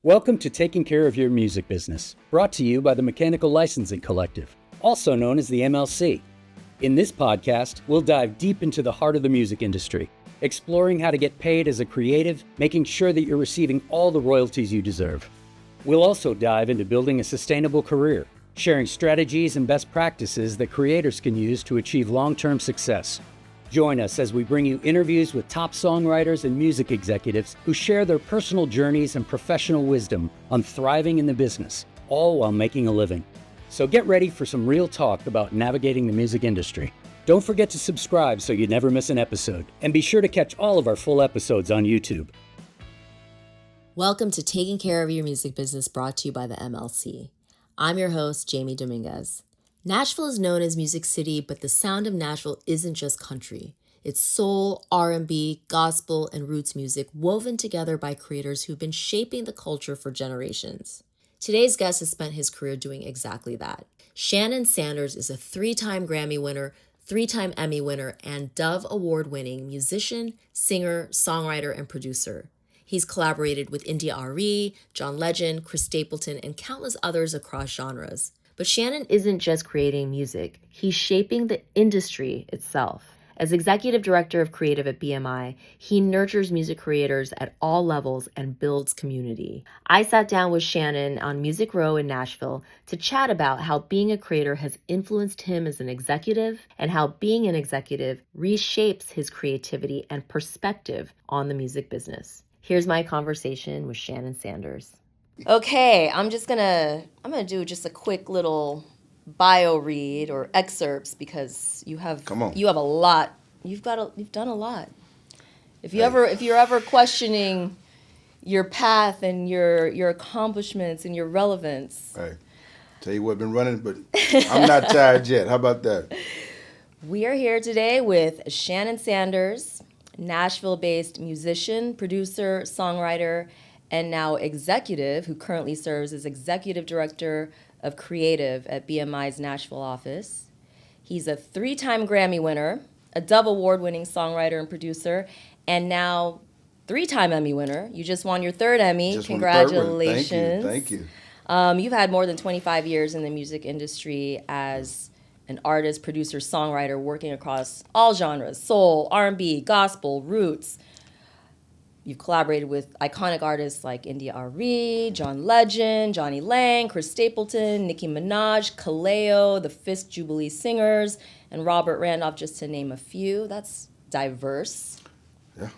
Welcome to Taking Care of Your Music Business, brought to you by the Mechanical Licensing Collective, also known as the MLC. In this podcast, we'll dive deep into the heart of the music industry, exploring how to get paid as a creative, making sure that you're receiving all the royalties you deserve. We'll also dive into building a sustainable career, sharing strategies and best practices that creators can use to achieve long-term success. Join us as we bring you interviews with top songwriters and music executives who share their personal journeys and professional wisdom on thriving in the business, all while making a living. So get ready for some real talk about navigating the music industry. Don't forget to subscribe so you never miss an episode, and be sure to catch all of our full episodes on YouTube. Welcome to Taking Care of Your Music Business, brought to you by the MLC. I'm your host, Jamie Dominguez. Nashville is known as Music City, but the sound of Nashville isn't just country. It's soul, R&B, gospel, and roots music woven together by creators who've been shaping the culture for generations. Today's guest has spent his career doing exactly that. Shannon Sanders is a 3-time Grammy winner, 3-time Emmy winner, and Dove Award-winning musician, singer, songwriter, and producer. He's collaborated with India Arie, John Legend, Chris Stapleton, and countless others across genres. But Shannon isn't just creating music, he's shaping the industry itself. As executive director of creative at BMI, he nurtures music creators at all levels and builds community. I sat down with Shannon on Music Row in Nashville to chat about how being a creator has influenced him as an executive and how being an executive reshapes his creativity and perspective on the music business. Here's my conversation with Shannon Sanders. Okay, I'm gonna do just a quick little bio read or excerpts because you have a lot. You've done a lot. If you're ever questioning your path and your accomplishments and your relevance. Hey, tell you what, been running, but I'm not tired yet. How about that? We are here today with Shannon Sanders, Nashville-based musician, producer, songwriter, and now executive, who currently serves as executive director of creative at BMI's Nashville office. He's a 3-time Grammy winner, a Dove Award-winning songwriter and producer, and now 3-time Emmy winner. You just won your 3rd Emmy. Congratulations. Thank you. You've had more than 25 years in the music industry as an artist, producer, songwriter, working across all genres: soul, R&B, gospel, roots. You've collaborated with iconic artists like India Arie, John Legend, Johnny Lang, Chris Stapleton, Nicki Minaj, Kaleo, the Fisk Jubilee Singers, and Robert Randolph, just to name a few. That's diverse. Yeah.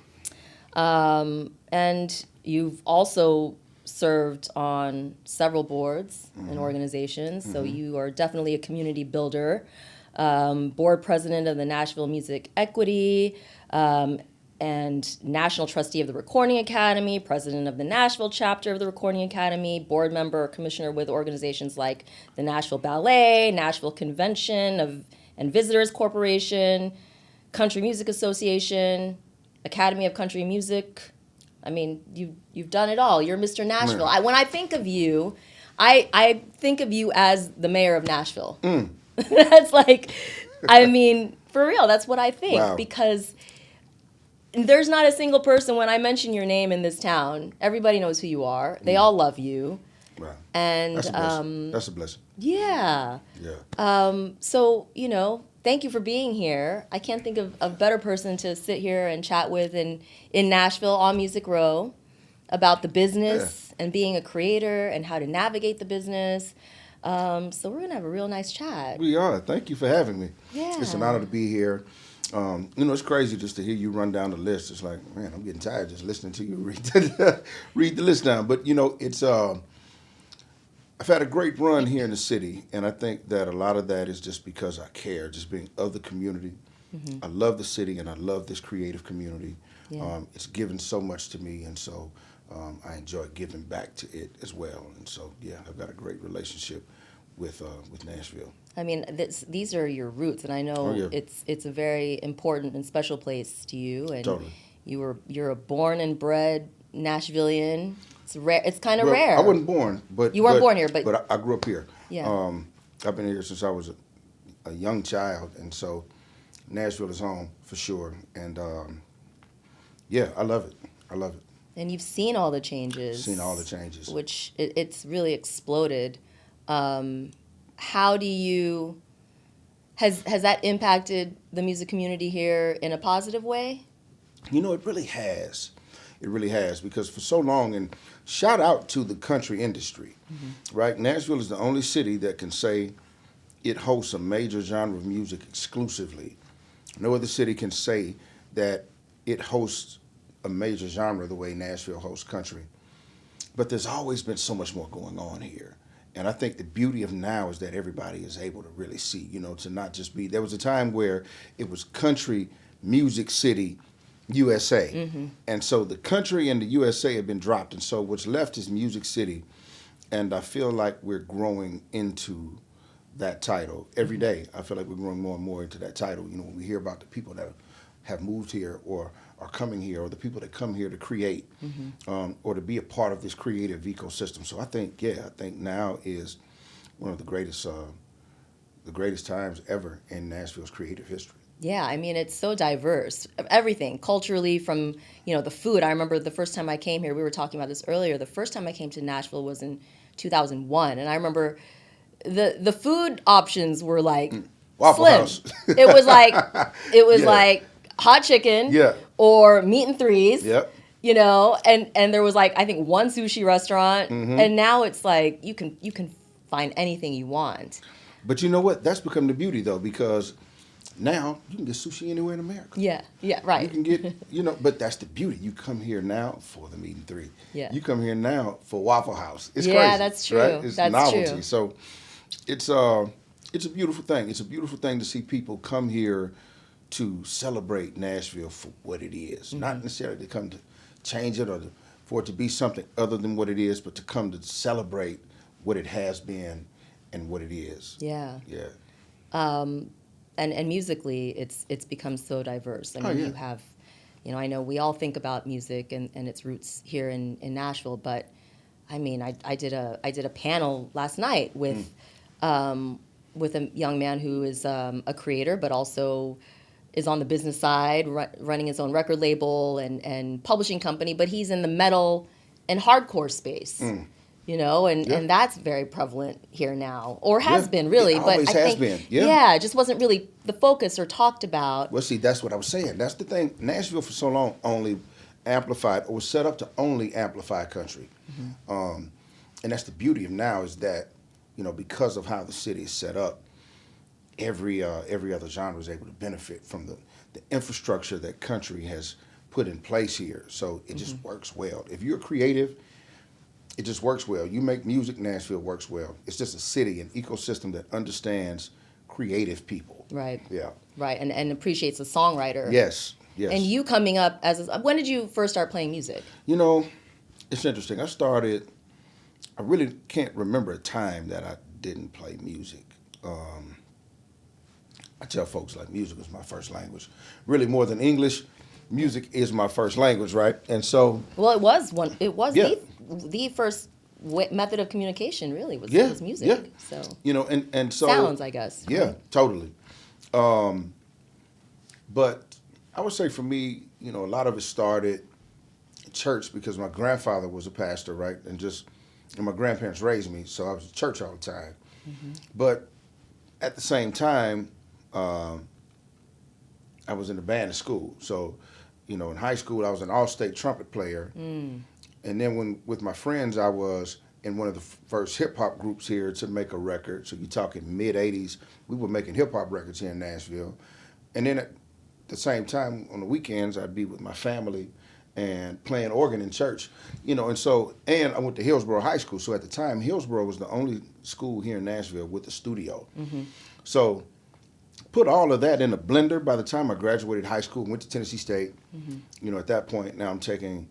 And you've also served on several boards and organizations, so you are definitely a community builder. Board president of the Nashville Music Equity, and National Trustee of the Recording Academy, President of the Nashville Chapter of the Recording Academy, board member or commissioner with organizations like the Nashville Ballet, Nashville Convention and Visitors Corporation, Country Music Association, Academy of Country Music. I mean, you've done it all. You're Mr. Nashville. When I think of you, I think of you as the mayor of Nashville. That's like, I mean, for real, that's what I think. Because there's not a single person, when I mention your name in this town, everybody knows who you are. They all love you. Wow. And that's a blessing. Yeah. Yeah. So, thank you for being here. I can't think of a better person to sit here and chat with in Nashville on Music Row about the business and being a creator and how to navigate the business. So we're going to have a real nice chat. We are. Thank you for having me. Yeah. It's an honor to be here. It's crazy just to hear you run down the list. It's like, man, I'm getting tired just listening to you read the list down. But, it's I've had a great run here in the city, and I think that a lot of that is just because I care, just being of the community. Mm-hmm. I love the city, and I love this creative community. Yeah. It's given so much to me, and so I enjoy giving back to it as well. And so, yeah, I've got a great relationship with Nashville. I mean, these are your roots, and I know it's a very important and special place to you. And totally. You're a born and bred Nashvilleian. It's rare. It's kind of rare. I wasn't born, but you weren't born here, but I grew up here. Yeah. I've been here since I was a young child, and so Nashville is home for sure. And I love it. And you've seen all the changes. Seen all the changes. Which it's really exploded. How do you... Has that impacted the music community here in a positive way? You know, it really has. It really has, because for so long, and shout out to the country industry, right? Nashville is the only city that can say it hosts a major genre of music exclusively. No other city can say that it hosts a major genre the way Nashville hosts country. But there's always been so much more going on here. And I think the beauty of now is that everybody is able to really see, you know, to not just be, there was a time where it was country music city USA. And so the country and the USA have been dropped. And so what's left is Music City. And I feel like we're growing into that title every day. I feel like we're growing more and more into that title. You know, when we hear about the people that have moved here or are coming here, or the people that come here to create, or to be a part of this creative ecosystem. So I think now is one of the greatest times ever in Nashville's creative history. Yeah, I mean, it's so diverse. Everything, culturally, from, you know, the food. I remember the first time I came here, we were talking about this earlier, the first time I came to Nashville was in 2001. And I remember the food options were like Waffle slim. House. It was like hot chicken or meat and threes. Yep. You know, and there was like, I think, one sushi restaurant. And now it's like you can find anything you want. But you know what? That's become the beauty, though, because now you can get sushi anywhere in America. Yeah, right. You can get, you know, but that's the beauty. You come here now for the meat and three. Yeah. You come here now for Waffle House. It's crazy. Yeah, that's true. Right? It's that's novelty. true. So it's a beautiful thing. It's a beautiful thing to see people come here to celebrate Nashville for what it is. Not necessarily to come to change it or for it to be something other than what it is, but to come to celebrate what it has been and what it is. Yeah. Yeah. And musically, it's become so diverse. I mean, you have, you know, I know we all think about music and its roots here in Nashville, but I mean, I did a panel last night with a young man who is a creator, but also is on the business side, running his own record label and publishing company, but he's in the metal and hardcore space. You know, and that's very prevalent here now, or has been really. It but always I has think, been. Yeah, it just wasn't really the focus or talked about. Well, see, that's what I was saying. That's the thing. Nashville for so long only amplified, or was set up to only amplify country. And that's the beauty of now is that, you know, because of how the city is set up, every other genre is able to benefit from the infrastructure that country has put in place here. So it just works well. If you're creative, it just works well. You make music, Nashville works well. It's just a city, an ecosystem that understands creative people. Right. Yeah. Right, and appreciates a songwriter. Yes. And you coming up when did you first start playing music? You know, it's interesting. I really can't remember a time that I didn't play music. I tell folks like music was my first language. Really more than English, music is my first language, right? And so... Well, it was the first method of communication, really, was music. Yeah. So, you know, and so... Sounds, I guess. Yeah, right? Totally. But I would say for me, you know, a lot of it started in church because my grandfather was a pastor, right? And my grandparents raised me, so I was at church all the time. But at the same time, I was in the band at school. So, you know, in high school, I was an all-state trumpet player. And then with my friends, I was in one of the first hip-hop groups here to make a record. So you're talking mid-'80s. We were making hip-hop records here in Nashville. And then at the same time, on the weekends, I'd be with my family and playing organ in church. You know, and I went to Hillsborough High School. So at the time, Hillsborough was the only school here in Nashville with a studio. So put all of that in a blender. By the time I graduated high school, went to Tennessee State, you know, at that point, now I'm taking,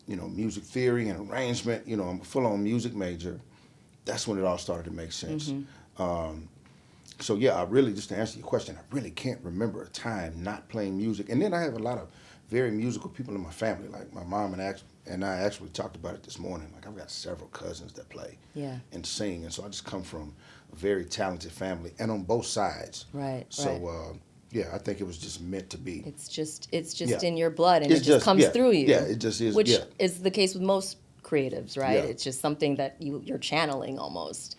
you know, music theory and arrangement. You know, I'm a full-on music major. That's when it all started to make sense. So, yeah, I really, just to answer your question, I really can't remember a time not playing music. And then I have a lot of very musical people in my family. Like my mom and I actually talked about it this morning. Like I've got several cousins that play and sing. And so I just come from a very talented family and on both sides. Right. So, Yeah, I think it was just meant to be. It's just Yeah. in your blood, and It's it just comes through you. Yeah, it just is. Which Yeah. is the case with most creatives, right? Yeah. It's just something that you're channeling almost.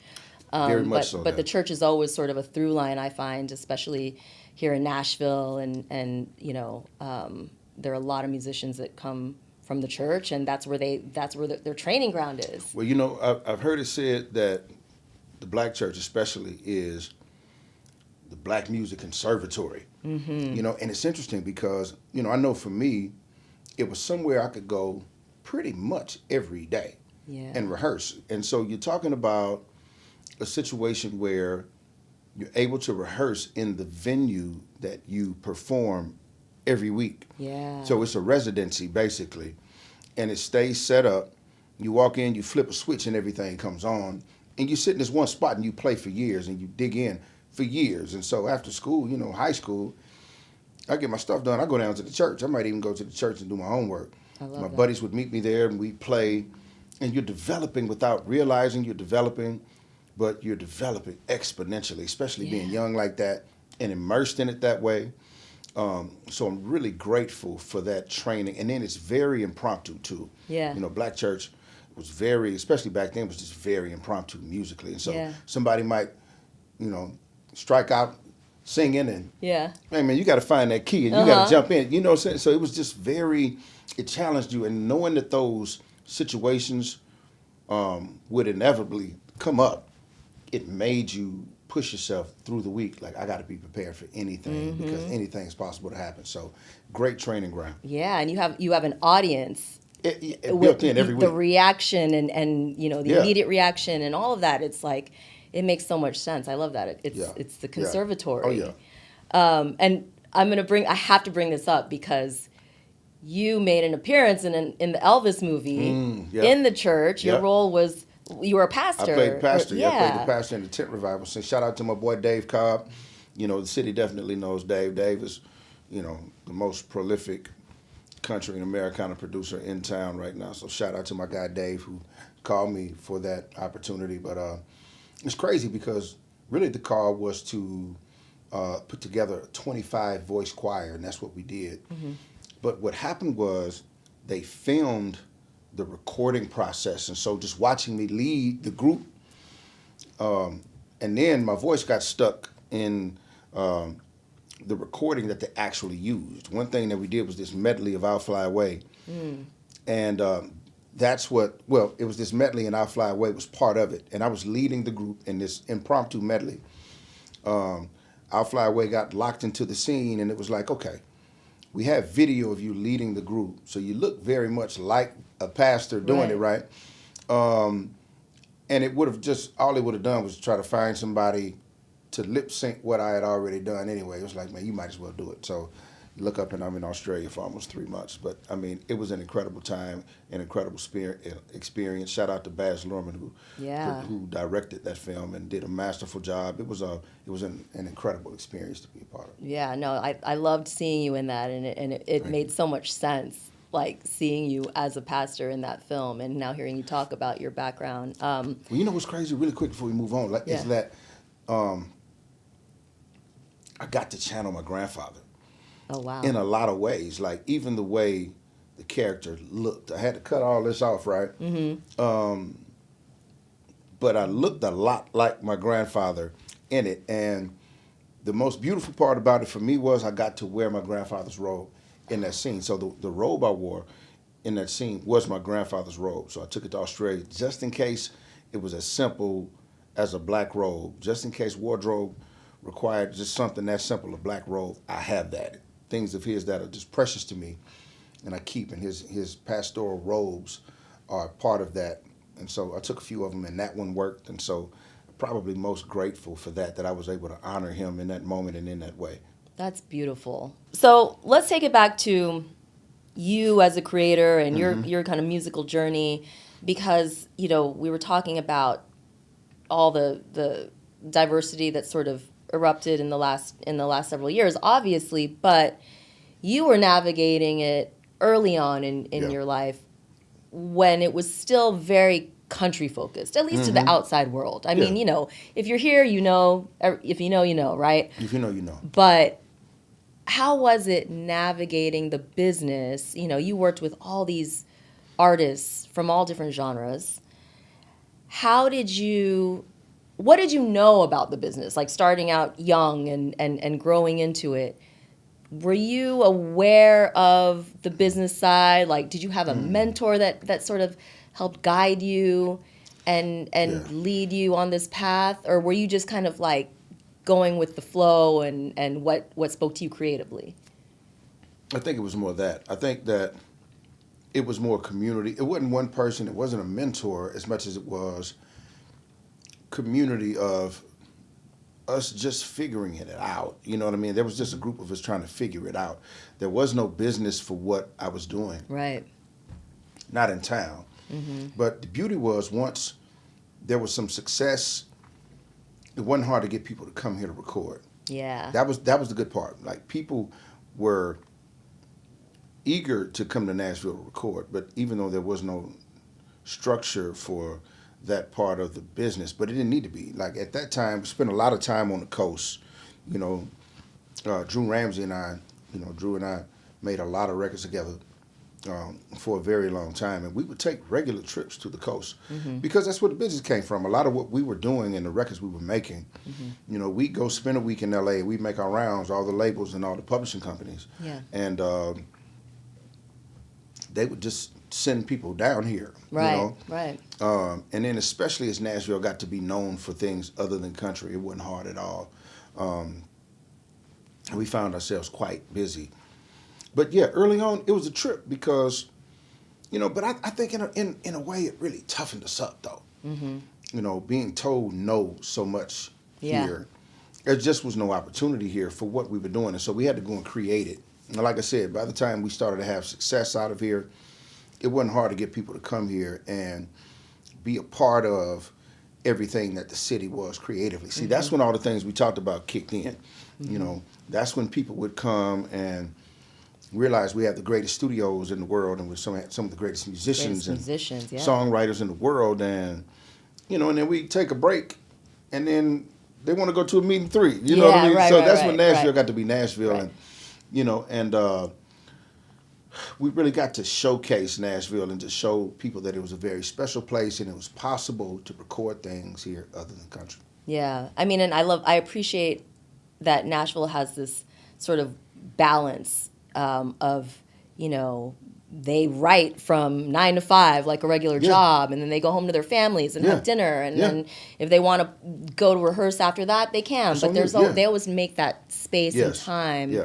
Very much so. But the church is always sort of a through line, I find, especially here in Nashville, and there are a lot of musicians that come from the church, and that's where their training ground is. Well, I've heard it said that the black church especially is the black music conservatory. Mm-hmm. And it's interesting because, I know for me, it was somewhere I could go pretty much every day and rehearse. And so you're talking about a situation where you're able to rehearse in the venue that you perform every week. Yeah. So it's a residency, basically, and it stays set up. You walk in, you flip a switch, and everything comes on. And you sit in this one spot, and you play for years, and you dig in for years. And so after school, high school, I get my stuff done. I go down to the church. I might even go to the church and do my homework. My buddies would meet me there, and we'd play. And you're developing without realizing you're developing, but you're developing exponentially, especially being young like that and immersed in it that way. So I'm really grateful for that training. And then it's very impromptu, too. Yeah. Black church was very, especially back then, was just very impromptu musically. And so somebody might, strike out singing and, hey, man, you got to find that key and you got to jump in. You know what I'm saying? So it was just it challenged you. And knowing that those situations would inevitably come up, it made you push yourself through the week. Like, I got to be prepared for anything because anything is possible to happen. So great training ground. Yeah, and you have an audience. It built in every week. The reaction and the immediate reaction and all of that. It's like, it makes so much sense. I love that. It's the conservatory. Oh yeah. And I have to bring this up because you made an appearance in the Elvis movie in the church. Your role was, you were a pastor. I played the pastor. I played the pastor in the tent revival. So shout out to my boy Dave Cobb. The city definitely knows Dave. Dave is, the most prolific country and Americana producer in town right now. So shout out to my guy Dave who called me for that opportunity. But it's crazy because really the call was to put together a 25 voice choir, and that's what we did. Mm-hmm. But what happened was they filmed the recording process, and so just watching me lead the group, and then my voice got stuck in the recording that they actually used. One thing that we did was this medley of I'll Fly Away. And that's what, it was this medley and I'll Fly Away was part of it. And I was leading the group in this impromptu medley. I'll Fly Away got locked into the scene, and it was like, okay, we have video of you leading the group. So you look very much like a pastor doing it, right? And it would have all it would have done was try to find somebody to lip sync what I had already done anyway. It was like, man, you might as well do it. So you look up and I'm in Australia for almost 3 months. But I mean, it was an incredible time, an incredible experience. Shout out to Baz Luhrmann who directed that film and did a masterful job. It was an incredible experience to be a part of. Yeah, no, I loved seeing you in that, and it made so much sense. Like seeing you as a pastor in that film, and now hearing you talk about your background. Well, you know what's crazy? Really quick before we move on, is that I got to channel my grandfather. Oh, wow. In a lot of ways, like even the way the character looked. I had to cut all this off, right? Mm-hmm. But I looked a lot like my grandfather in it, and the most beautiful part about it for me was I got to wear my grandfather's robe in that scene. So the robe I wore in that scene was my grandfather's robe. So I took it to Australia just in case it was as simple as a black robe. Just in case wardrobe required just something that simple, a black robe, I have that. Things of his that are just precious to me, and I keep, and his pastoral robes are part of that. And so I took a few of them, and that one worked. And so probably most grateful for that I was able to honor him in that moment and in that way. That's beautiful. So let's take it back to you as a creator and your kind of musical journey, because we were talking about all the diversity that sort of erupted in the last several years, obviously, but you were navigating it early on in your life when it was still very country focused, at least to the outside world. I mean, if you're here, if you know, right? If you know, you know. But how was it navigating the business? You know, you worked with all these artists from all different genres. What did you know about the business? Like starting out young and growing into it. Were you aware of the business side? Like, did you have a mentor that sort of helped guide you and lead you on this path? Or were you just kind of like going with the flow and what spoke to you creatively? I think it was more that. I think that it was more community. It wasn't one person. It wasn't a mentor as much as it was community of us just figuring it out. You know what I mean? There was just a group of us trying to figure it out. There was no business for what I was doing. Right. Not in town. Mm-hmm. But the beauty was once there was some success, it wasn't hard to get people to come here to record. Yeah. That was the good part. Like, people were eager to come to Nashville to record, but even though there was no structure for that part of the business, but it didn't need to be. Like, at that time, we spent a lot of time on the coast. You know, Drew Ramsey and I, Drew and I made a lot of records together for a very long time, and we would take regular trips to the coast because that's where the business came from. A lot of what we were doing and the records we were making, we'd go spend a week in L.A., we'd make our rounds, all the labels and all the publishing companies, and they would just send people down here, right. And then especially as Nashville got to be known for things other than country, it wasn't hard at all. We found ourselves quite busy. But yeah, early on, it was a trip because, but I think in a way it really toughened us up, though. Mm-hmm. Being told no so much here, there just was no opportunity here for what we were doing. And so we had to go and create it. And like I said, by the time we started to have success out of here, it wasn't hard to get people to come here and be a part of everything that the city was creatively. See, that's when all the things we talked about kicked in. That's when people would come and realize we have the greatest studios in the world and we're some of the greatest musicians and songwriters in the world. And, and then we take a break and then they want to go to a meeting 3. You know what I mean? So that's when Nashville got to be Nashville. And, we really got to showcase Nashville and to show people that it was a very special place and it was possible to record things here other than country. Yeah. I mean, and I appreciate that Nashville has this sort of balance of, they write from 9 to 5 like a regular job, and then they go home to their families and have dinner, and then if they want to go to rehearse after that, they can. But they always make that space and time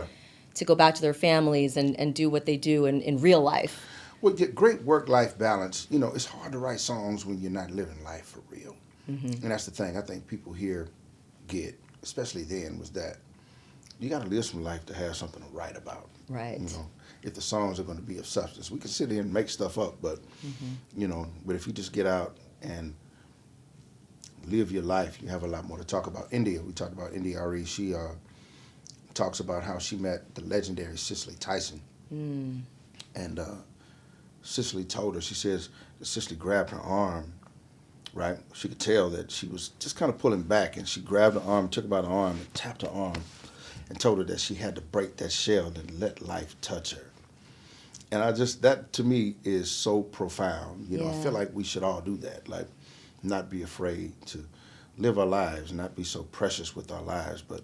to go back to their families and do what they do in real life. Well, great work-life balance. It's hard to write songs when you're not living life for real. Mm-hmm. And that's the thing I think people here get, especially then, was that you got to live some life to have something to write about. Right. If the songs are going to be of substance. We can sit here and make stuff up, but, but if you just get out and live your life, you have a lot more to talk about. India, we talked about India Ari. She talks about how she met the legendary Cicely Tyson. And Cicely told her, she says, that Cicely grabbed her arm, right? She could tell that she was just kind of pulling back, and she grabbed her arm, took her by the arm, and tapped her arm, and told her that she had to break that shell and let life touch her. And that to me is so profound. I feel like we should all do that, like not be afraid to live our lives, not be so precious with our lives, but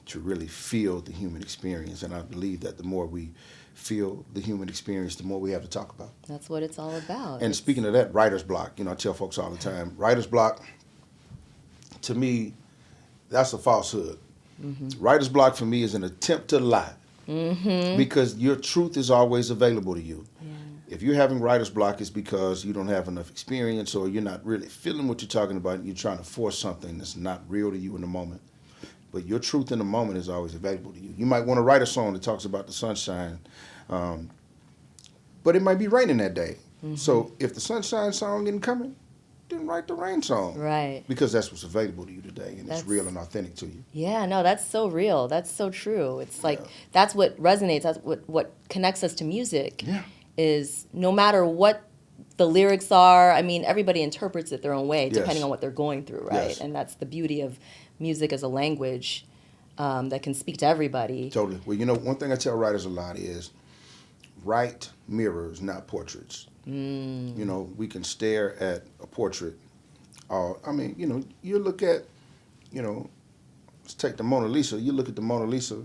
to really feel the human experience. And I believe that the more we feel the human experience, the more we have to talk about. That's what it's all about. And speaking of that, writer's block, I tell folks all the time, writer's block, to me, that's a falsehood. Writer's block for me is an attempt to lie. Because your truth is always available to you. If you're having writer's block, it's because you don't have enough experience or you're not really feeling what you're talking about. You're trying to force something that's not real to you in the moment. But your truth in the moment is always available to you. You might want to write a song that talks about the sunshine, but it might be raining that day. So if the sunshine song isn't coming, then write the rain song. Right. Because that's what's available to you today, and it's real and authentic to you. Yeah, no, that's so real. That's so true. It's like, that's what resonates. That's what connects us to music. Is no matter what the lyrics are, I mean, everybody interprets it their own way, depending on what they're going through, right? And that's the beauty of music as a language. that can speak to everybody. Totally. Well, you know, one thing I tell writers a lot is write mirrors, not portraits. You know, we can stare at a portrait. I mean, you know, you look at, you know, let's take the Mona Lisa. You look at the Mona Lisa,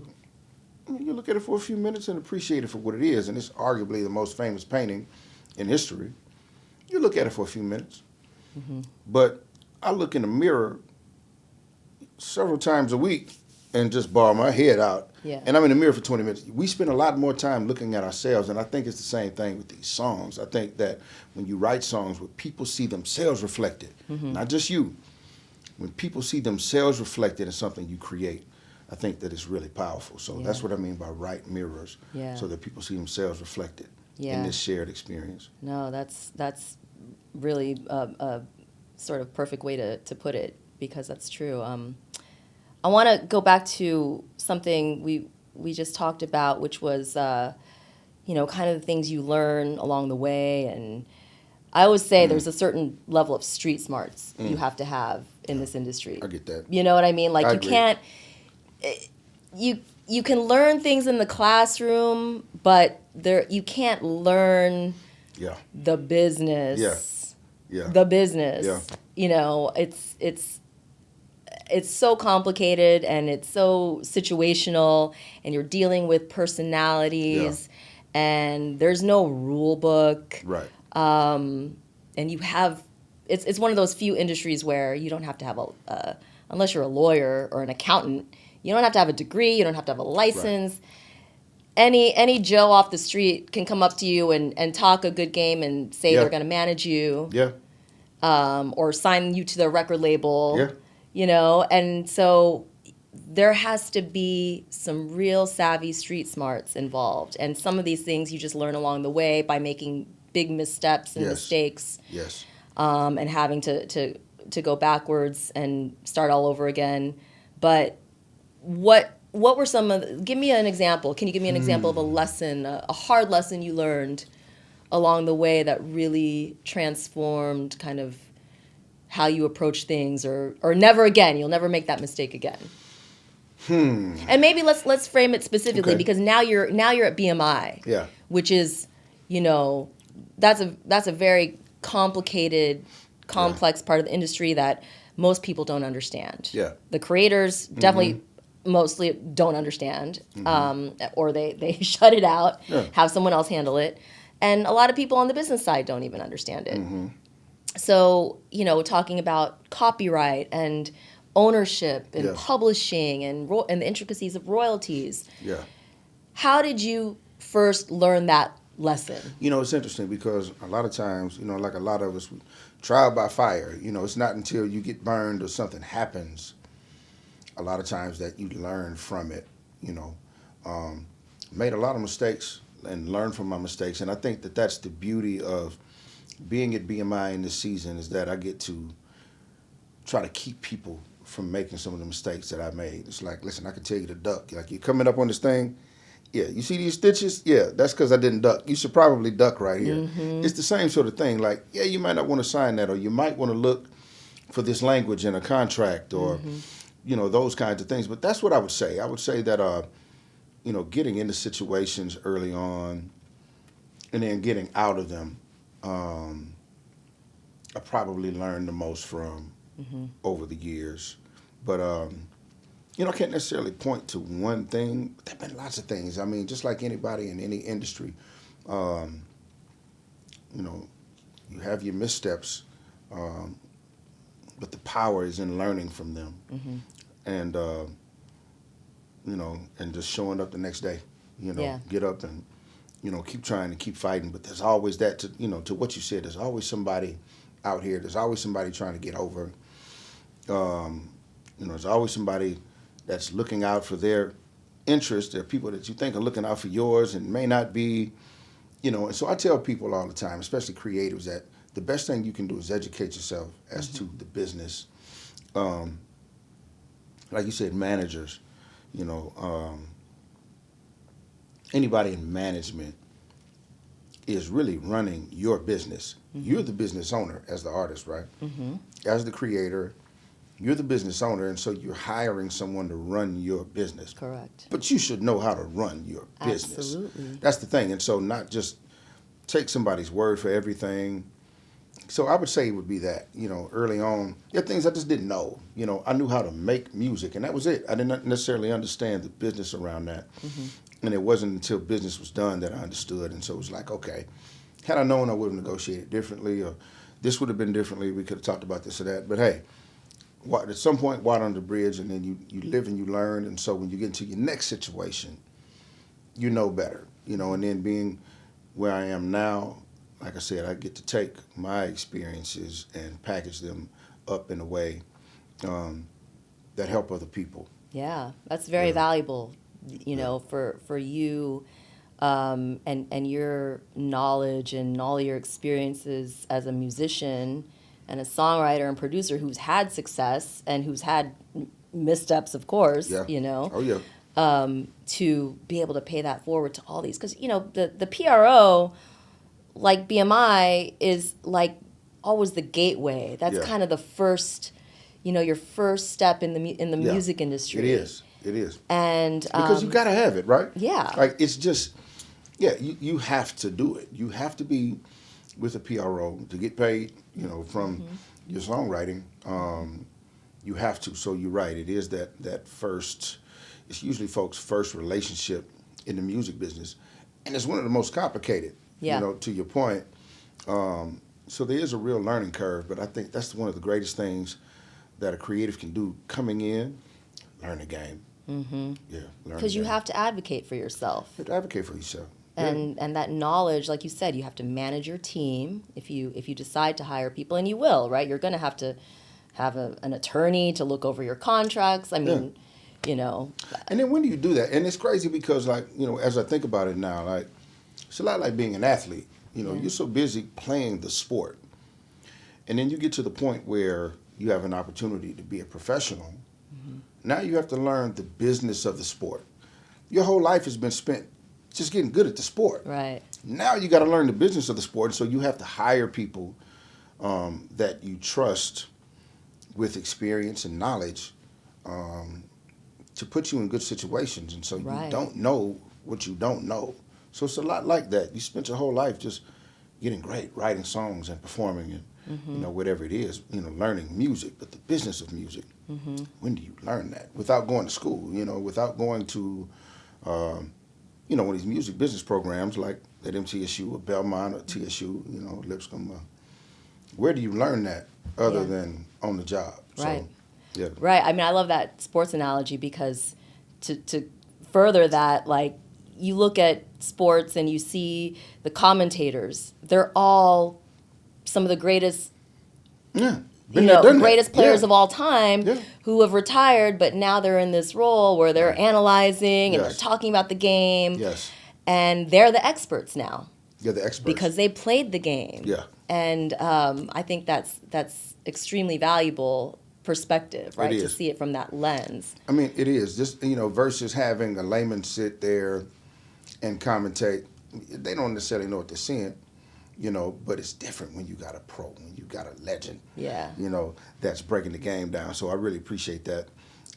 you look at it for a few minutes and appreciate it for what it is, and it's arguably the most famous painting in history. You look at it for a few minutes. But I look in the mirror several times a week and just bar my head out. Yeah. And I'm in the mirror for 20 minutes. We spend a lot more time looking at ourselves, and I think it's the same thing with these songs. I think that when you write songs where people see themselves reflected, not just you, when people see themselves reflected in something you create, I think that it's really powerful. So that's what I mean by write mirrors, so that people see themselves reflected in this shared experience. No, that's really a sort of perfect way to put it, because that's true. I want to go back to something we just talked about, which was, you know, kind of the things you learn along the way. And I always say there's a certain level of street smarts you have to have in this industry. I get that. You know what I mean? Like, I you agree. can't, you can learn things in the classroom, but you can't learn the business. The business. Yeah. You know, it's so complicated and it's so situational, and you're dealing with personalities, and there's no rule book. Right. And you have, it's one of those few industries where you don't have to have unless you're a lawyer or an accountant, you don't have to have a degree, you don't have to have a license. Right. Any Joe off the street can come up to you and talk a good game and say they're going to manage you. Yeah. Or sign you to their record label. Yeah. You know, and so there has to be some real savvy street smarts involved. And some of these things you just learn along the way by making big missteps and mistakes. Yes. And having to go backwards and start all over again. But what were some of give me an example. Can you give me an example of a lesson, a hard lesson you learned along the way that really transformed kind of how you approach things, or never again, you'll never make that mistake again? And maybe let's frame it specifically, because now you're at BMI, which is, you know, that's a very complicated, complex part of the industry that most people don't understand. Yeah. The creators definitely mostly don't understand, or they shut it out, have someone else handle it. And a lot of people on the business side don't even understand it. So, you know, talking about copyright and ownership and publishing and the intricacies of royalties. Yeah. How did you first learn that lesson? You know, it's interesting because a lot of times, you know, like a lot of us, trial by fire. You know, it's not until you get burned or something happens, a lot of times, that you learn from it. You know, made a lot of mistakes and learned from my mistakes. And I think that that's the beauty of being at BMI in this season, is that I get to try to keep people from making some of the mistakes that I made. It's like, listen, I can tell you to duck. Like, you're coming up on this thing, you see these stitches? Yeah, that's because I didn't duck. You should probably duck right here. It's the same sort of thing. Like, you might not want to sign that, or you might want to look for this language in a contract, or, you know, those kinds of things. But that's what I would say. I would say that, you know, getting into situations early on and then getting out of them, I probably learned the most from over the years. But, you know, I can't necessarily point to one thing. There have been lots of things. I mean, just like anybody in any industry, you know, you have your missteps, but the power is in learning from them. And, you know, and just showing up the next day, you know, get up and, you know, keep trying to keep fighting. But there's always that, to, you know, to what you said, there's always somebody out here. There's always somebody trying to get over. You know, there's always somebody that's looking out for their interests. There are people that you think are looking out for yours and may not be, you know. And so I tell people all the time, especially creatives, that the best thing you can do is educate yourself as to the business. Like you said, managers, you know, anybody in management is really running your business. You're the business owner as the artist, right? As the creator, You're the business owner, and so you're hiring someone to run your business. Correct. But you should know how to run your business. Absolutely. That's the thing. And so not just take somebody's word for everything. So I would say it would be that, early on, there are things I just didn't know. I knew how to make music, and that was it. I didn't necessarily understand the business around that. And it wasn't until business was done that I understood. And so it was like, okay, had I known, I would have negotiated differently, or this would have been differently. We could have talked about this or that. But hey, at some point, water under the bridge, and then you live and you learn. And so when you get into your next situation, you know better, and then being where I am now, like I said, I get to take my experiences and package them up in a way that help other people. Yeah, that's very valuable, for you and your knowledge and all your experiences as a musician and a songwriter and producer who's had success and who's had missteps, of course, Oh, yeah. To be able to pay that forward to all these. Because, the PRO, like BMI, is like always the gateway. That's kind of the first, your first step in the music industry. It is. And because you got to have it, right? Yeah. Like, it's just, you have to do it. You have to be with a PRO to get paid, from your songwriting. You have to. So you're right. It is that first, it's usually folks' first relationship in the music business. And it's one of the most complicated, to your point. So there is a real learning curve, but I think that's one of the greatest things that a creative can do coming in, learn the game. Mm-hmm. Yeah. Because you have to advocate for yourself. You have to advocate for yourself. And that knowledge, like you said, you have to manage your team if you decide to hire people, and you will, right? You're going to have an attorney to look over your contracts. I mean, And then when do you do that? And it's crazy because, as I think about it now, it's a lot like being an athlete. You're so busy playing the sport. And then you get to the point where you have an opportunity to be a professional. Now you have to learn the business of the sport. Your whole life has been spent just getting good at the sport. Right. Now you got to learn the business of the sport, so you have to hire people that you trust with experience and knowledge to put you in good situations. And so you don't know what you don't know. So it's a lot like that. You spent your whole life just getting great, writing songs and performing and whatever it is, learning music, but the business of music. When do you learn that? Without going to school, without going to one of these music business programs like at MTSU or Belmont or TSU, Lipscomb. Where do you learn that other than on the job? Right. So, yeah. Right. I mean, I love that sports analogy because to further that, you look at sports and you see the commentators. They're all some of the greatest, greatest players of all time who have retired, but now they're in this role where they're analyzing and they're talking about the game. Yes. And they're the experts now. They're the experts. Because they played the game. Yeah. And I think that's extremely valuable perspective, right? To see it from that lens. I mean, it is. Just, versus having a layman sit there and commentate. They don't necessarily know what they're seeing, but it's different when you got a pro, when you got a legend, that's breaking the game down. So I really appreciate that.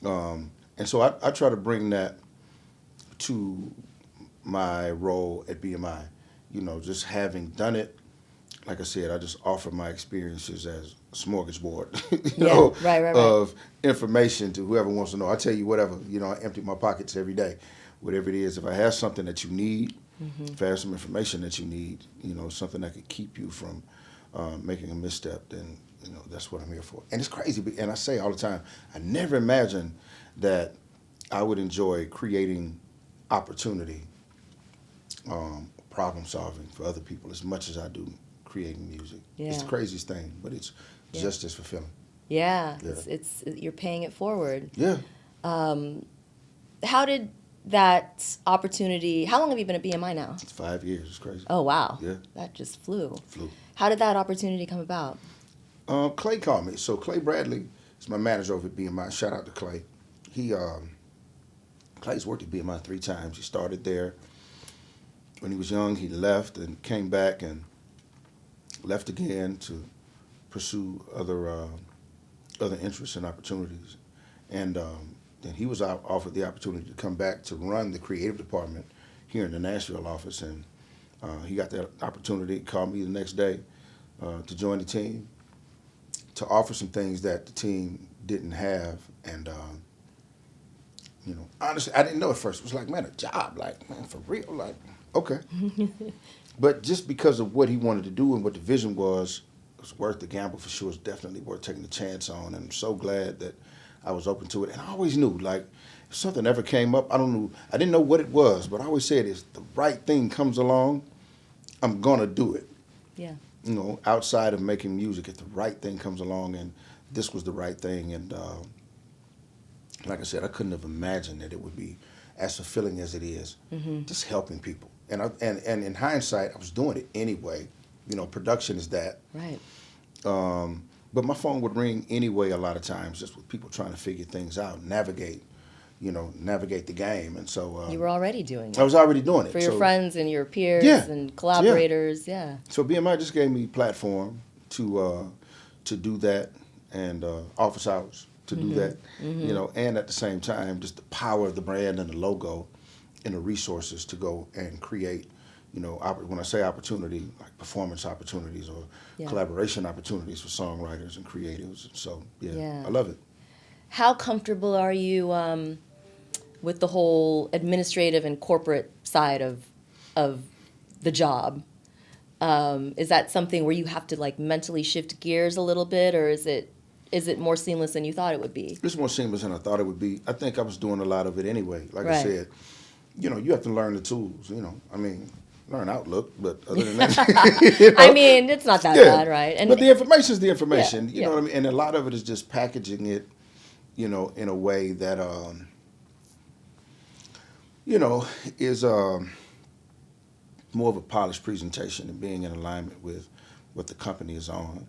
And so I try to bring that to my role at BMI, just having done it. Like I said, I just offer my experiences as a smorgasbord, of information to whoever wants to know. I tell you whatever, I empty my pockets every day, whatever it is. If I have something that you need, if I have some information that you need, something that could keep you from making a misstep, then, that's what I'm here for. And it's crazy, and I say all the time, I never imagined that I would enjoy creating opportunity, problem solving for other people as much as I do creating music. Yeah. It's the craziest thing, but it's just as fulfilling. Yeah. It's you're paying it forward. Yeah. How did that opportunity, how long have you been at BMI now? It's 5 years. It's crazy. Oh, wow. Yeah. That just flew. Flew. How did that opportunity come about? Clay called me. So Clay Bradley is my manager over at BMI. Shout out to Clay. Clay's worked at BMI 3 times. He started there when he was young. He left and came back and left again to pursue other other interests and opportunities. And then he was offered the opportunity to come back to run the creative department here in the Nashville office. And he got that opportunity, called me the next day to join the team, to offer some things that the team didn't have. And, honestly, I didn't know at first. It was like, man, a job, like, man, for real, like, okay. But just because of what he wanted to do and what the vision was, it was worth the gamble for sure. It's definitely worth taking a chance on. And I'm so glad that I was open to it. And I always knew, like, if something ever came up, I didn't know what it was, but I always said, if the right thing comes along, I'm going to do it. Yeah. Outside of making music, if the right thing comes along, and this was the right thing. And like I said, I couldn't have imagined that it would be as fulfilling as it is, just helping people. And in hindsight, I was doing it anyway. Production is that. Right. But my phone would ring anyway a lot of times, just with people trying to figure things out, navigate the game. And so you were already doing it. I was already doing it. For your friends and your peers and collaborators, yeah. So BMI just gave me a platform to do that, and office hours to do that, and at the same time, just the power of the brand and the logo and the resources to go and create, when I say opportunity, like performance opportunities or collaboration opportunities for songwriters and creatives. So, I love it. How comfortable are you with the whole administrative and corporate side of the job? Is that something where you have to like mentally shift gears a little bit, or is it more seamless than you thought it would be? It's more seamless than I thought it would be. I think I was doing a lot of it anyway. Like Right. I said, you have to learn the tools, learn Outlook, but other than that, I mean, it's not that bad, right? But the information is the information, Yeah, you know what I mean? And a lot of it is just packaging it, in a way that, is more of a polished presentation and being in alignment with what the company is on.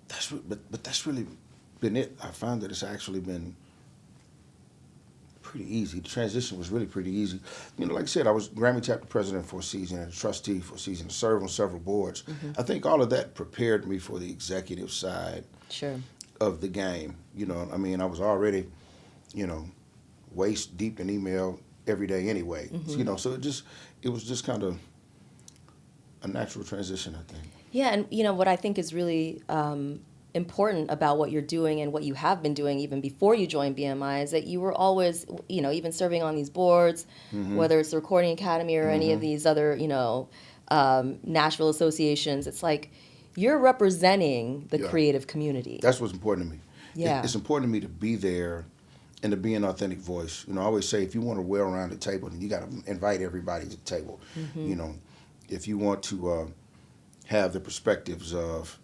That's really been it. I found that it's actually been pretty easy. The transition was really pretty easy. Like I said, I was Grammy chapter president for a season and a trustee for a season, to serve on several boards. I think all of that prepared me for the executive side of the game. I was already, waist deep in email every day anyway. So it was just kind of a natural transition, I think. Yeah, and what I think is really important about what you're doing and what you have been doing even before you joined BMI is that you were always, even serving on these boards, whether it's the Recording Academy or any of these other, Nashville associations. It's like you're representing the creative community. That's what's important to me. Yeah. It's important to me to be there and to be an authentic voice. I always say, if you want to well around the table, then you got to invite everybody to the table. If you want to have the perspectives of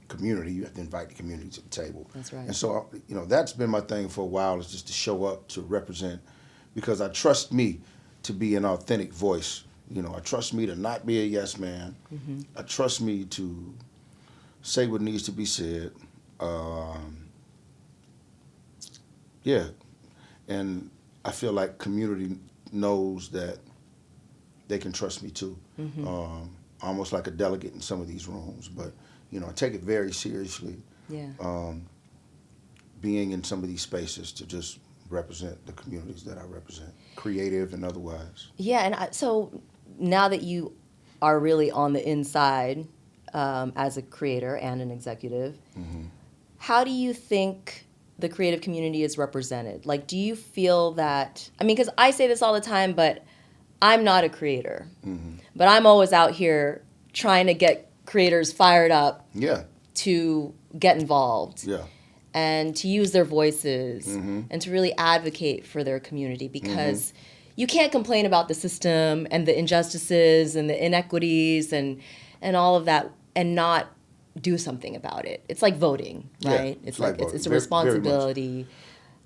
community, you have to invite the community to the table. That's right. And so, that's been my thing for a while, is just to show up, to represent, because I trust me to be an authentic voice. I trust me to not be a yes man. I trust me to say what needs to be said. And I feel like community knows that they can trust me too. Almost like a delegate in some of these rooms, but I take it very seriously. Being in some of these spaces to just represent the communities that I represent, creative and otherwise. Yeah, and so now that you are really on the inside as a creator and an executive, how do you think the creative community is represented? Like, do you feel that, because I say this all the time, but I'm not a creator. But I'm always out here trying to get creators fired up to get involved and to use their voices and to really advocate for their community, because you can't complain about the system and the injustices and the inequities and all of that and not do something about it. It's like voting, right? It's like it's a responsibility.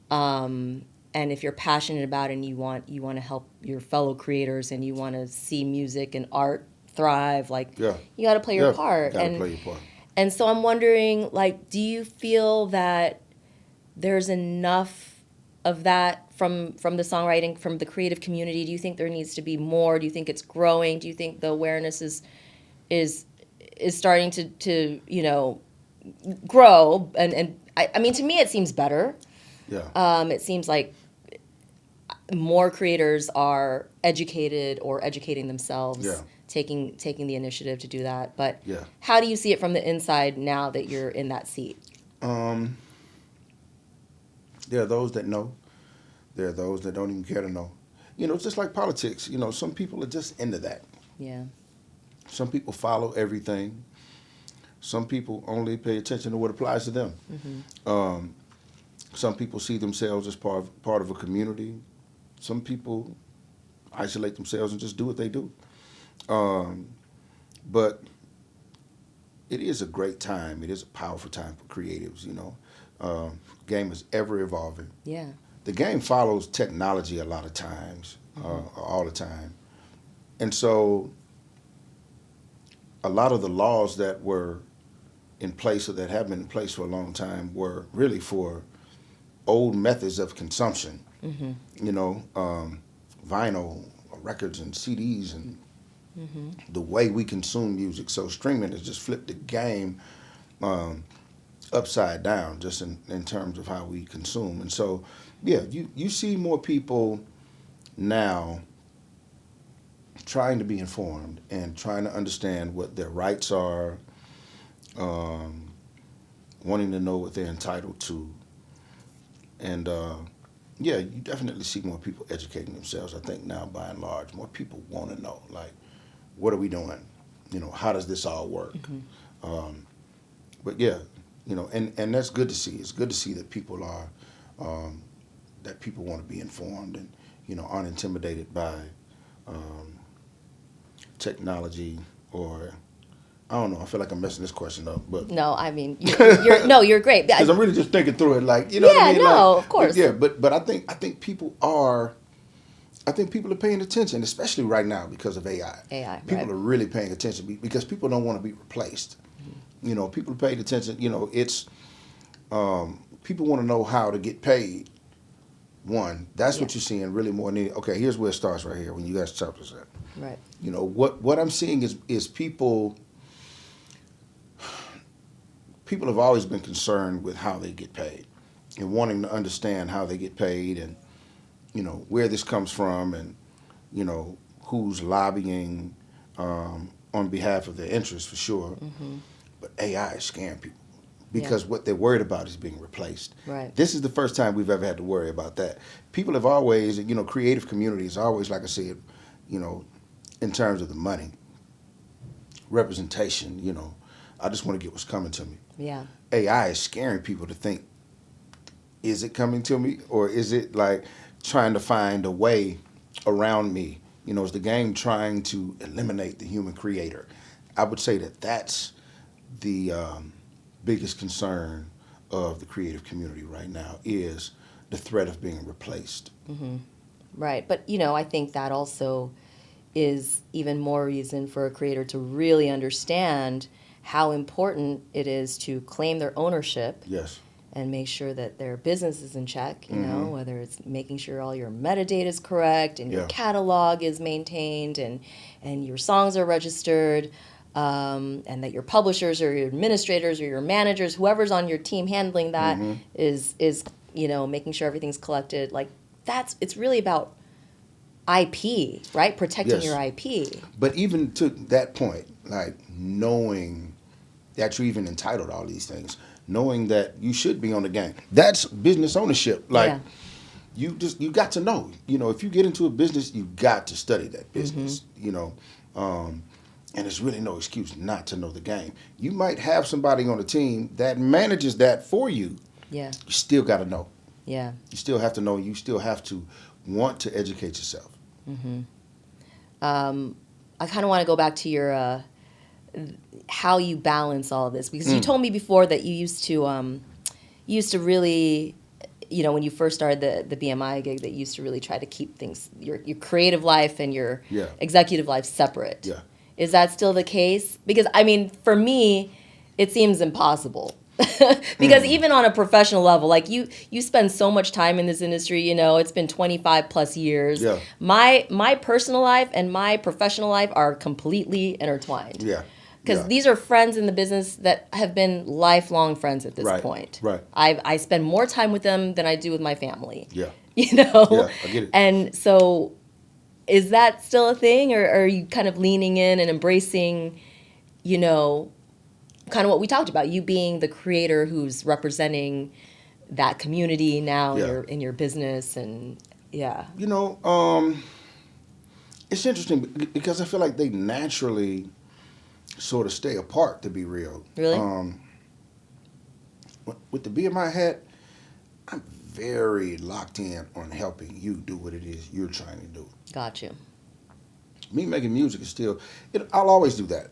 And if you're passionate about it and you want to help your fellow creators and you want to see music and art thrive, you got to play your part. Play your part. And so I'm wondering, do you feel that there's enough of that from the songwriting, from the creative community? Do you think there needs to be more? Do you think it's growing? Do you think the awareness is starting to grow, and I mean, to me, it seems better. Yeah. It seems like more creators are educated or educating themselves, Yeah. taking the initiative to do that. But Yeah. how do you see it from the inside now that you're in that seat? There are those that know. There are those that don't even care to know. It's just like politics. Some people are just into that. Yeah. Some people follow everything. Some people only pay attention to what applies to them. Mm-hmm. Some people see themselves as part of a community. Some people isolate themselves and just do what they do. But it is a great time. It is a powerful time for creatives, Game is ever evolving. Yeah. The game follows technology a lot of times, all the time. And so a lot of the laws that were in place or that have been in place for a long time were really for old methods of consumption. Mm-hmm. Vinyl records and CDs and the way we consume music. So streaming has just flipped the game upside down, just in terms of how we consume. And so, yeah, you see more people now trying to be informed and trying to understand what their rights are, wanting to know what they're entitled to. And yeah, you definitely see more people educating themselves, I think, now by and large. More people want to know, like, what are we doing? How does this all work? Mm-hmm. But yeah, and that's good to see. It's good to see that people are, that people want to be informed and, aren't intimidated by technology or, I don't know. I feel like I'm messing this question up, but no, I mean, you're great. Because I'm really just thinking through it, like, what I mean? No, like, of course. Yeah, but I think people are paying attention, especially right now because of AI. People are really paying attention because people don't want to be replaced. Mm-hmm. People are paying attention. It's people want to know how to get paid. One, that's what you're seeing really more than okay. Here's where it starts right here when you guys talk this at. Right. What I'm seeing is people. People have always been concerned with how they get paid and wanting to understand how they get paid and, where this comes from and, who's lobbying on behalf of their interests for sure. Mm-hmm. But AI is scaring people because what they're worried about is being replaced. Right. This is the first time we've ever had to worry about that. People have always, creative communities always, like I said, in terms of the money, representation, I just want to get what's coming to me. Yeah. AI is scaring people to think, is it coming to me? Or is it like trying to find a way around me? Is the game trying to eliminate the human creator? I would say that that's the biggest concern of the creative community right now is the threat of being replaced. Mm-hmm. Right. But, I think that also is even more reason for a creator to really understand how important it is to claim their ownership. Yes. And make sure that their business is in check, whether it's making sure all your metadata is correct and your catalog is maintained and your songs are registered, and that your publishers or your administrators or your managers, whoever's on your team handling that is making sure everything's collected. Like it's really about IP, right? Protecting your IP. But even to that point, like knowing that you're even entitled to all these things, knowing that you should be on the game. That's business ownership. Like you got to know. If you get into a business, you got to study that business. And there's really no excuse not to know the game. You might have somebody on the team that manages that for you. Yeah. You still got to know. Yeah. You still have to know. You still have to want to educate yourself. Mm-hmm. I kind of want to go back to your how you balance all of this, because you told me before that you used to really, when you first started the BMI gig, that you used to really try to keep things, your creative life and your executive life separate. Yeah. Is that still the case? Because, for me, it seems impossible. Because even on a professional level, like you spend so much time in this industry, it's been 25 plus years. Yeah. My personal life and my professional life are completely intertwined. Yeah. Because these are friends in the business that have been lifelong friends at this point. Right. I spend more time with them than I do with my family. Yeah. You know? Yeah, I get it. And so is that still a thing, or are you kind of leaning in and embracing, you know, kind of what we talked about, you being the creator who's representing that community now in your business and You know, it's interesting because I feel like they naturally sort of stay apart, to be real. Really? With the BMI hat, I'm very locked in on helping you do what it is you're trying to do. Got you. Me making music is still, I'll always do that.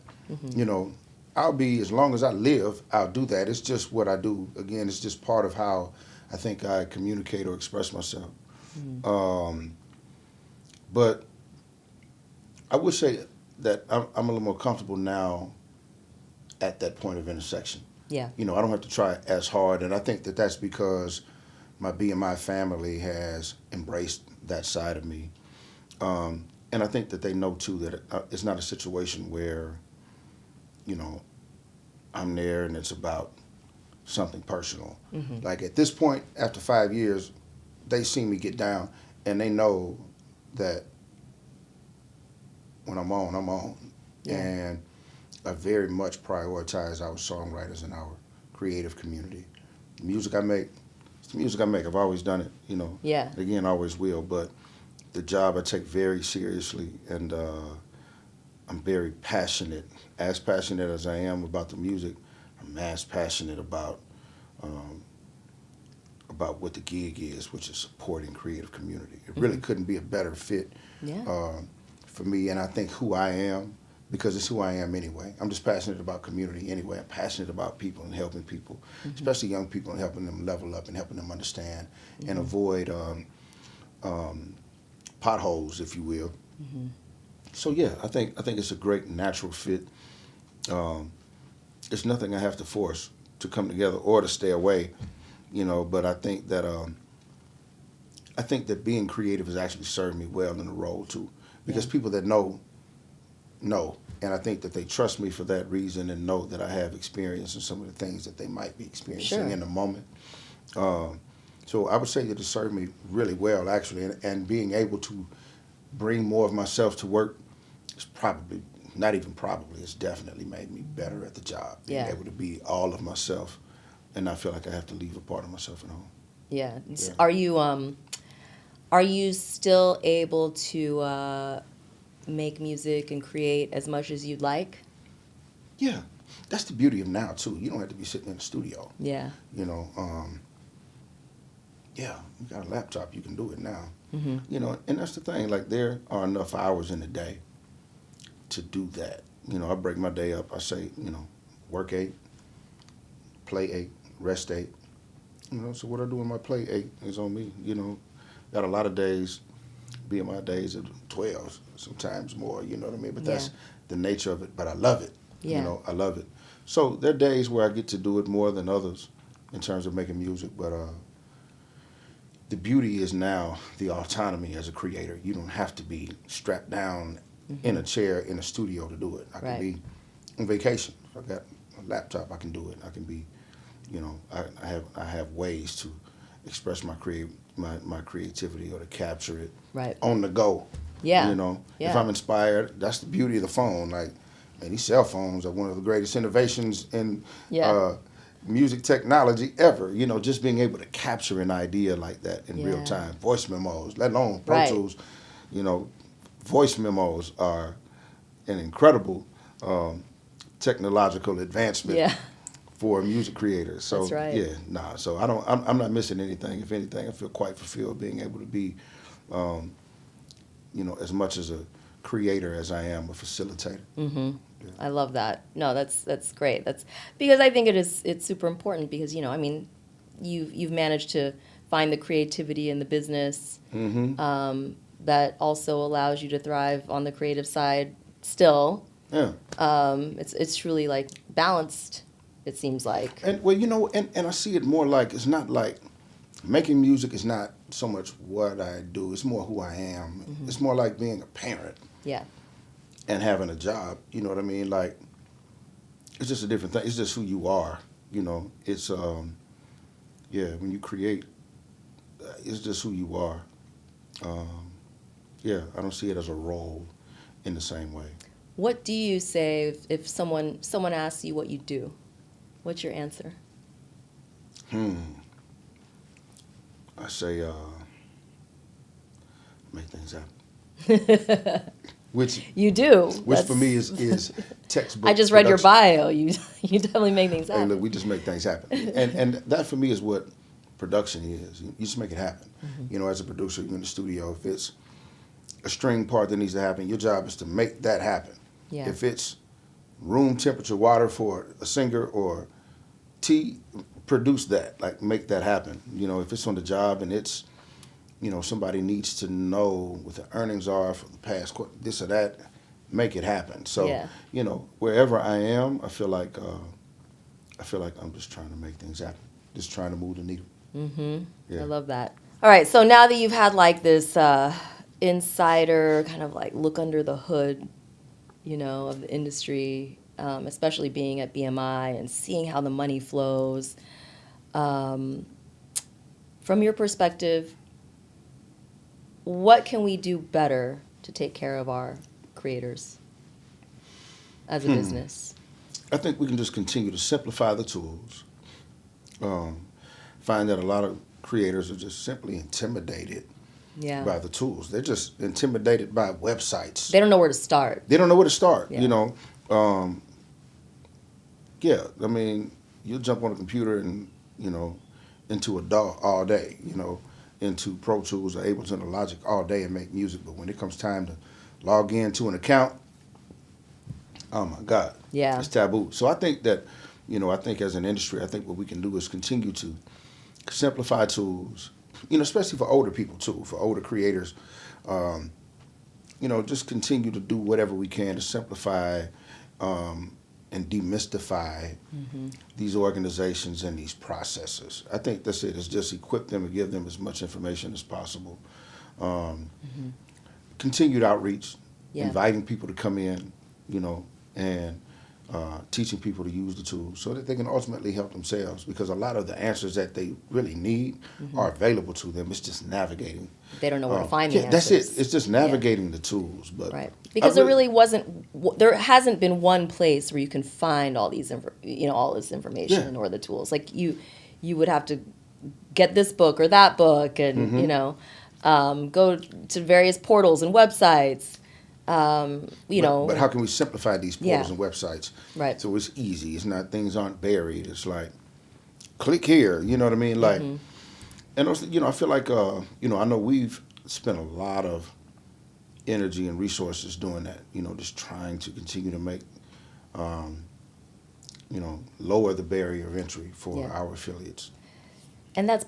You know, I'll be, as long as I live, I'll do that. It's just what I do. Again, it's just part of how I think I communicate or express myself. But I would say that I'm a little more comfortable now at that point of intersection. Yeah. You know, I don't have to try as hard, and I think that that's because my BMI family has embraced that side of me. And I think that they know, too, that it's not a situation where, you know, I'm there and it's about something personal. Like at this point, after 5 years, they see me get down, and they know that when I'm on, I'm on. Yeah. And I very much prioritize our songwriters and our creative community. The music I make, it's the music I make. I've always done it, you know. Yeah. Again, always will. But the job I take very seriously, and I'm very passionate. As passionate as I am about the music, I'm as passionate about what the gig is, which is supporting creative community. It really couldn't be a better fit for me, and I think who I am, because it's who I am anyway. I'm just passionate about community anyway. I'm passionate about people and helping people, especially young people, and helping them level up and helping them understand and avoid potholes, if you will. So yeah, I think it's a great natural fit. It's nothing I have to force to come together or to stay away, you know. But I think that being creative has actually served me well in the role too, because people that know, and I think that they trust me for that reason and know that I have experience in some of the things that they might be experiencing in the moment. So I would say that it served me really well, actually, and being able to bring more of myself to work is probably, not even probably, it's definitely made me better at the job. Being able to be all of myself and not feel like I have to leave a part of myself at home. Yeah. Are you still able to make music and create as much as you'd like? Yeah. That's the beauty of now, too. You don't have to be sitting in the studio. Yeah. You know, you got a laptop, you can do it now. You know, and that's the thing, like there are enough hours in the day to do that. You know, I break my day up, I say, you know, work 8, play 8, rest 8. You know, so what I do in my play 8 is on me. You know, got a lot of days, being my days of 12, sometimes more, you know what I mean? But that's the nature of it, but I love it. You know, I love it. So there are days where I get to do it more than others in terms of making music, but the beauty is now the autonomy as a creator. You don't have to be strapped down in a chair in a studio to do it. I can be on vacation. If I got a laptop, I can do it. I can be, you know, I have ways to express my creativity or to capture it on the go. Yeah. You know, if I'm inspired, that's the beauty of the phone. Like, man, these cell phones are one of the greatest innovations in music technology ever. You know, just being able to capture an idea like that in real time. Voice memos, let alone Pro Tools. You know, voice memos are an incredible technological advancement for a music creator. So so I'm not missing anything. If anything, I feel quite fulfilled being able to be, you know, as much as a creator as I am a facilitator. I love that. No, that's great. That's because I think it's super important because, you know, I mean, you've managed to find the creativity in the business that also allows you to thrive on the creative side still. Yeah. It's truly like balanced, it seems like. And well, you know, and I see it more like, it's not like making music is not so much what I do, it's more who I am. It's more like being a parent. Yeah. And having a job, you know what I mean? Like, it's just a different thing. It's just who you are. It's when you create, it's just who you are. I don't see it as a role in the same way. What do you say if someone asks you what you do? What's your answer? I say, make things happen. Which you do. Which for me is textbook. I just read your bio. You definitely make things happen. Hey, look, we just make things happen, and that for me is what production is. You just make it happen. Mm-hmm. As a producer, you're in the studio. If it's a string part that needs to happen, your job is to make that happen. Yeah. If it's room temperature water for a singer or tea, produce that. Like, make that happen. If it's on the job and it's, somebody needs to know what the earnings are for the past quarter, this or that, make it happen. So, wherever I am, I feel like I'm just trying to make things happen. Just trying to move the needle. Mm-hmm. Yeah. I love that. All right, so now that you've had like this insider kind of like look under the hood, of the industry, especially being at BMI and seeing how the money flows, from your perspective, what can we do better to take care of our creators as a business? I think we can just continue to simplify the tools. Find that a lot of creators are just simply intimidated by the tools. They're just intimidated by websites. They don't know where to start. Yeah. I mean, you'll jump on a computer and, into a DAW all day, into Pro Tools or Ableton or Logic all day and make music. But when it comes time to log into an account, oh my God. Yeah. It's taboo. So I think that, I think as an industry, I think what we can do is continue to simplify tools, especially for older people too, for older creators. Just continue to do whatever we can to simplify and demystify these organizations and these processes. I think that's it. It's just equip them and give them as much information as possible. Continued outreach, inviting people to come in, and teaching people to use the tools so that they can ultimately help themselves, because a lot of the answers that they really need are available to them. It's just navigating. They don't know where to find the answers. That's it. It's just navigating the tools. But right. Because there hasn't been one place where you can find all these, all this information or the tools. Like you would have to get this book or that book and, go to various portals and websites. But how can we simplify these portals and websites? Right. So it's easy. It's not, things aren't buried. It's like, click here. You know what I mean? Like, and also, I feel like, I know we've spent a lot of energy and resources doing that. Just trying to continue to make, lower the barrier of entry for our affiliates. And that's,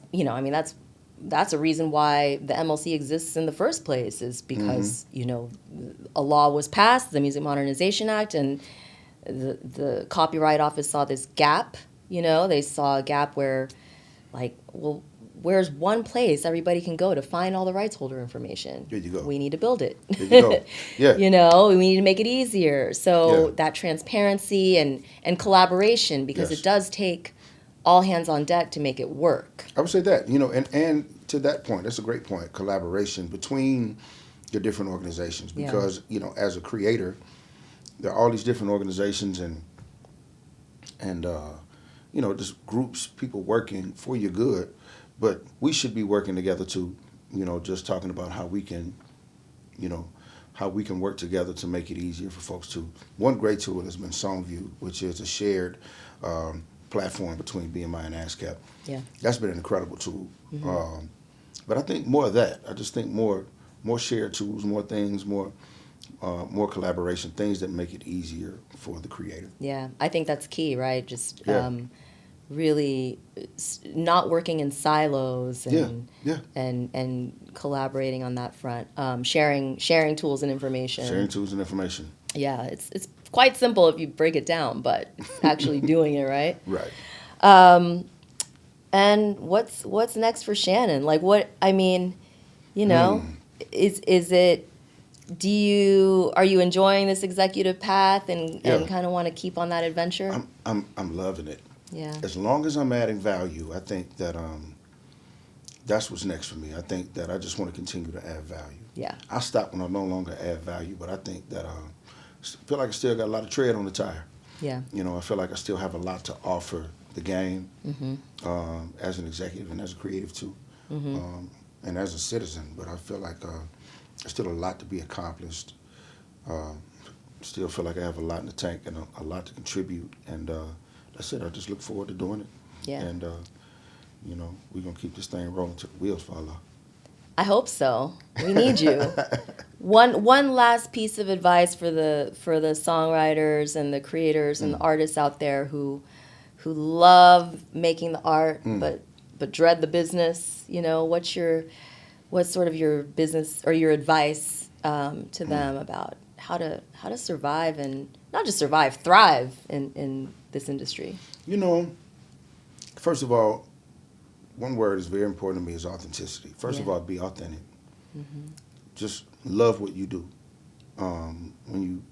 that's a reason why the MLC exists in the first place, is because, a law was passed, the Music Modernization Act, and the Copyright Office saw this gap, they saw a gap where, like, well, where's one place everybody can go to find all the rights holder information? There you go. We need to build it. There you go. Yeah. We need to make it easier. So that transparency and collaboration, because it does take all hands on deck to make it work. I would say that, and to that point, that's a great point, collaboration between the different organizations, because, as a creator, there are all these different organizations and just groups, people working for your good, but we should be working together too, just talking about how we can work together to make it easier for folks to. One great tool has been SongView, which is a shared platform between BMI and ASCAP. Yeah. That's been an incredible tool. But I think more of that. I just think more shared tools, more things, more collaboration, things that make it easier for the creator. Yeah, I think that's key, right? Just really not working in silos and collaborating on that front. Sharing tools and information. Sharing tools and information. Yeah, it's quite simple if you break it down, but it's actually doing it, right? Right. And what's next for Shannon? Like, what, I mean, is it Are you enjoying this executive path and kind of want to keep on that adventure? I'm loving it. Yeah. As long as I'm adding value, I think that that's what's next for me. I think that I just want to continue to add value. Yeah. I'll stop when I no longer add value, but I think that I feel like I still got a lot of tread on the tire. Yeah. You know, I feel like I still have a lot to offer the game as an executive and as a creative too, and as a citizen. But I feel like there's still a lot to be accomplished. Still feel like I have a lot in the tank and a lot to contribute. And that's it. I just look forward to doing it. Yeah. And you know, we're gonna keep this thing rolling till the wheels fall off. I hope so. We need you. One last piece of advice for the songwriters and the creators and the artists out there who love making the art but dread the business. You know, what's sort of your business or your advice to them about how to survive, and not just survive, thrive in this industry? You know, first of all, one word is very important to me is authenticity. First of all, be authentic. Just love what you do. When you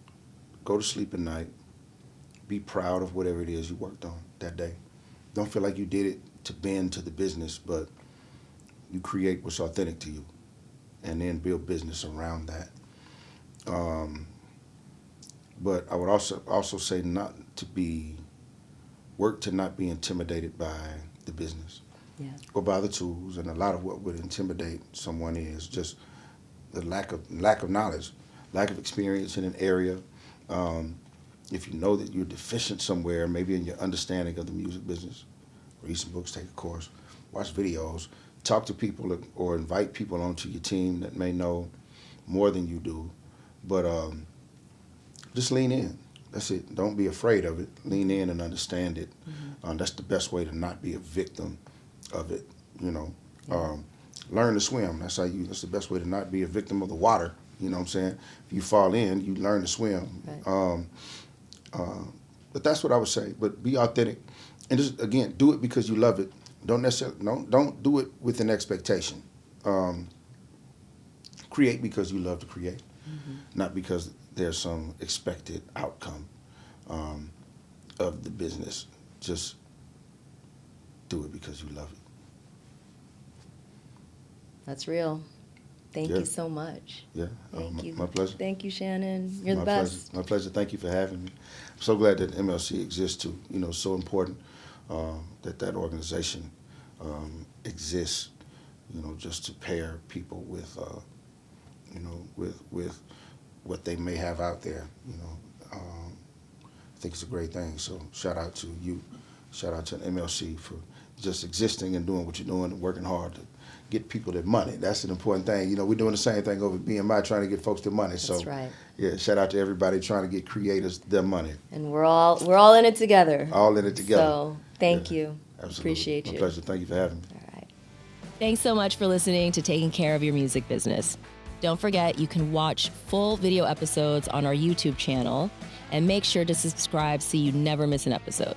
go to sleep at night, be proud of whatever it is you worked on that day. Don't feel like you did it to bend to the business, but you create what's authentic to you and then build business around that. But I would also say work to not be intimidated by the business. Yeah. Or by the tools, and a lot of what would intimidate someone is just the lack of knowledge, lack of experience in an area. If you know that you're deficient somewhere, maybe in your understanding of the music business, read some books, take a course, watch videos, talk to people, or invite people onto your team that may know more than you do. But just lean in. That's it. Don't be afraid of it. Lean in and understand it. That's the best way to not be a victim of it, you know. Learn to swim. That's the best way to not be a victim of the water. You know what I'm saying? If you fall in, you learn to swim. Right. But that's what I would say. But be authentic, and just again, do it because you love it. Don't do it with an expectation. Create because you love to create, not because there's some expected outcome of the business. Just do it because you love it. That's real. Thank you so much. Yeah, Thank you. My pleasure. Thank you, Shannon. You're the best. Pleasure. My pleasure. Thank you for having me. I'm so glad that MLC exists too. You know, it's so important that organization exists. You know, just to pair people with, with what they may have out there. You know, I think it's a great thing. So shout out to you. Shout out to MLC for just existing and doing what you're doing and working hard to get people their money. That's an important thing. You know, we're doing the same thing over at BMI, trying to get folks their money. That's right. Yeah, shout out to everybody trying to get creators their money. And we're all in it together. All in it together. So thank you. Absolutely. Appreciate you. My pleasure. Thank you for having me. All right. Thanks so much for listening to Taking Care of Your Music Business. Don't forget, you can watch full video episodes on our YouTube channel, and make sure to subscribe so you never miss an episode.